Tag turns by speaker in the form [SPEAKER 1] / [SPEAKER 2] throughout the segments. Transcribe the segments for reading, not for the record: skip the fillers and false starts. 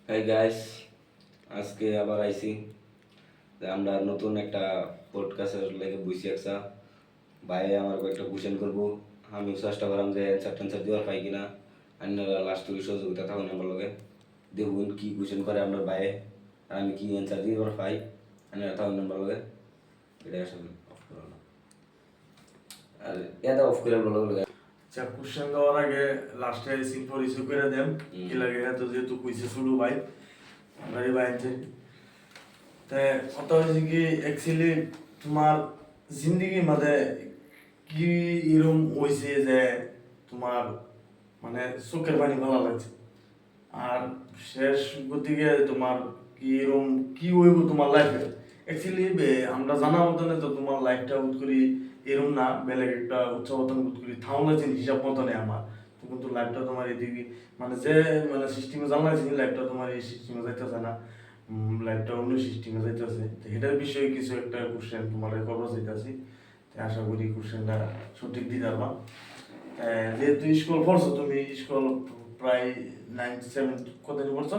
[SPEAKER 1] Hi guys, আজকে আবার আইছি যে আমরা নতুন একটা পডকাস্টের লেগে বসি একটা ভাই আমার কয়েকটা কোশ্চেন করবো। আমি চেষ্টা করাম যে অ্যান্সার ট্যান্সার দেওয়ার পাই কিনা। আপনারা লাস্ট থেকে সহযোগিতা থাকুন আমার লগে, দেখুন কি কোশ্চেন করে আপনার ভাইয়ে আর আমি কি অ্যান্সার দিবার পাই। আপনারা থাকুন আমার লগে, এটা আসলে অফ করো না আর এটা অফ করে আপনার লগে।
[SPEAKER 2] আচ্ছা, কোশ্চেন দেওয়ার আগে লাস্টে এসে পরিচয় করে দেন কি লাগে এত যেহেতু কইছে শুরু ভাই আমার এই বাইতে তে কথা হয়েছে কি অ্যাকচুয়ালি তোমার জিন্দগি মাঝে কি এরম হয়েছে যে তোমার মানে চোখের পানি ভালো লাগছে আর শেষ গতিকে তোমার কি এরম কি হইব তোমার লাইফে অ্যাকচুয়ালি আমরা জানা মতনে তো তোমার লাইফটা হুট করি এরম না বেলেগ একটা উচ্চবতন হুট করি থাউনা চিন হিসাব মতনে আমার তো কিন্তু লাইফটা তোমার এদিকে মানে যে মানে সিস্টেমে জানা লাগছে লাইফটা তোমার এই সিস্টেমে যাইতেছে না, লাইফটা অন্য সিস্টেমে যাইতেছে তো এটার বিষয়ে কিছু একটা কোশ্চেন তোমার করবো চাইতেছি। আশা করি কোশ্চেনটা সঠিক দিতে পারবা। যেহেতু স্কুল পড়ছো তুমি স্কুল প্রায় 9 7 কত পড়ছো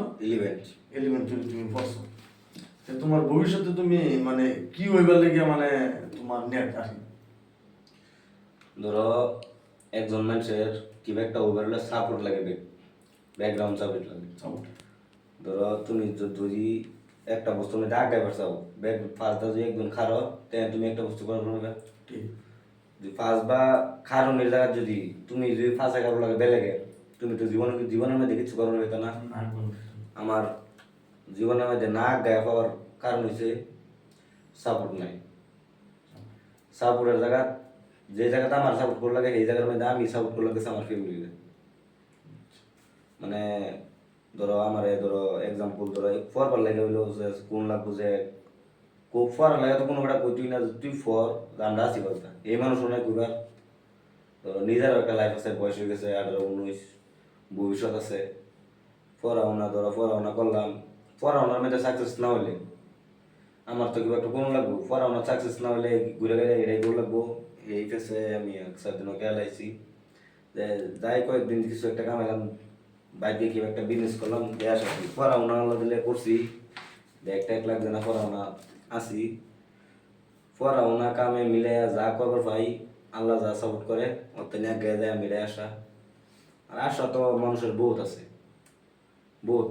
[SPEAKER 2] 11 তুমি পড়ছো তোমার ভবিষ্যতে তুমি মানে কি হইবার লেগে মানে তোমার নেট আসি
[SPEAKER 1] ধরো একজন মানুষের কিবা একটা ওভারঅল সাপোর্ট লাগে, ব্যাকগ্রাউন্ড সাপোর্ট লাগে। ধরো তুমি যদি একটা বস্তু মধ্যে আগাই পারছাও ব্যাক ফার্স্ট যদি একজন খারো তাই তুমি একটা বস্তু করার পারবে
[SPEAKER 2] ঠিক
[SPEAKER 1] যদি ফার্স্ট বা খারণের জায়গা যদি তুমি যদি ফার্স্ট এগারো লাগে বেলেগে তুমি তো জীবনের মধ্যে কিছু করার হইতো না। আমার জীবনের মধ্যে না গায়ে পাওয়ার কারণ হচ্ছে সাপোর্ট নাই। সাপোর্টের জায়গা যে জায়গাতে আমার সাপোর্ট করে লাগে এই জায়গার মধ্যে আমি সাপোর্ট করে লাগতেছে আমার ফ্যামিলিতে। মানে ধরো আমার ধরো এক্সাম্পল ধরো ফরবার লাগে হইলো যে কোন লাগবো যে খুব ফর লাগে তো কোনো একটা কই তুই না তুই ফর আমরা আসি বলতা এই মানুষ অনেক ঘুরার ধরো নিজের একটা লাইফ আছে, বয়স হয়ে গেছে 18 19, ভবিষ্যৎ আছে। পড়াশোনা ধরো পড়াশোনা করলাম, পড়াশোনার মধ্যে সাকসেস না হলে আমার তো কিবা একটা কোনো লাগবো, পড়াশোনা সাকসেস না হলে ঘুরে গেলে এটাই করে লাগবো। এই ফেসে আমি একসাথে খেয়াল আইছি যে যাই কয়েকদিন কিছু একটা কামাইলাম, বাইরে কিবা একটা বিজনেস করলাম, দেয়া সাথে পড়াশোনা আল্লাহ দিলে করছি, একটা 1 লাখ দেনা পড়াশোনা আসি, পড়াশোনা কামে মিলে যা করবার ভাই আল্লাহ যা সাপোর্ট করে অত নিয়ে গিয়ে যায় মিলে আসা। আর আশা তো মানুষের বহুত আছে, বহুত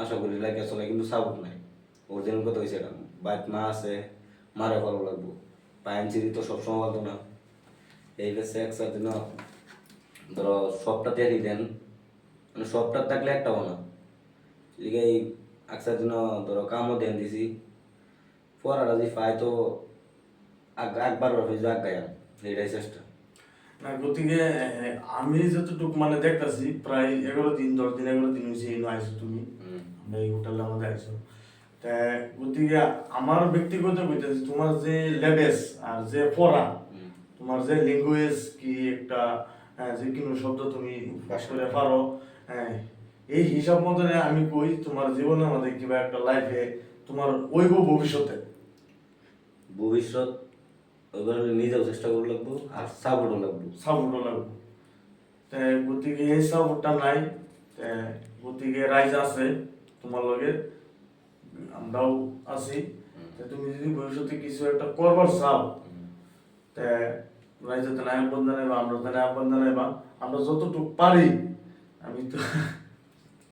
[SPEAKER 1] আশা করি লাগে চলে, কিন্তু সাপোর্ট নাই। অরিজিনাল কথা হয়েছে এটা, বাইক মা আছে মারে ভালো লাগবো, পায়েন চিরি তো সবসময় বলতো না। এই বেশে একসাথে না ধরো সবটা তৈরি দেন, মানে সবটা থাকলে একটাও না ঠিক এই একসাথে না ধরো কামও দেন দিছি পড়াটা যে পাই তো একবার আগায় এটাই চেষ্টা।
[SPEAKER 2] না গতিকে আমি যতটুকু মানে দেখতাছি প্রায় 11 দিন 10 দিন 11 দিন হয়েছে এই আইসো তুমি আমরা এই হোটেলে আমাদের আইসো তা গতিকে আমার ব্যক্তিগত কইতেছি তোমার যে লেভেস আর যে পড়া তোমার যে ল্যাঙ্গুয়েজ কি একটা যে কোনো শব্দ তুমি পাস করে পারো, হ্যাঁ এই হিসাব মতনে আমি কই তোমার জীবনের মধ্যে কিবা একটা লাইফে তোমার ওইব ভবিষ্যতে
[SPEAKER 1] ভবিষ্যৎ ওইবার নিজেও চেষ্টা করে লাগবো আর সাপোর্টও
[SPEAKER 2] লাগবো তাই গতিকে এই সাপোর্টটা নাই, গতিকে রাইজ আছে তোমার লগে আমরাও আছি। তুমি যদি ভবিষ্যতে কিছু একটা করবার চাও তা রাইজতে নায়ক বন্ধ নেবা আমরা তো নায়ক বন্ধ নেবা আমরা যতটুকু পারি। আমি তো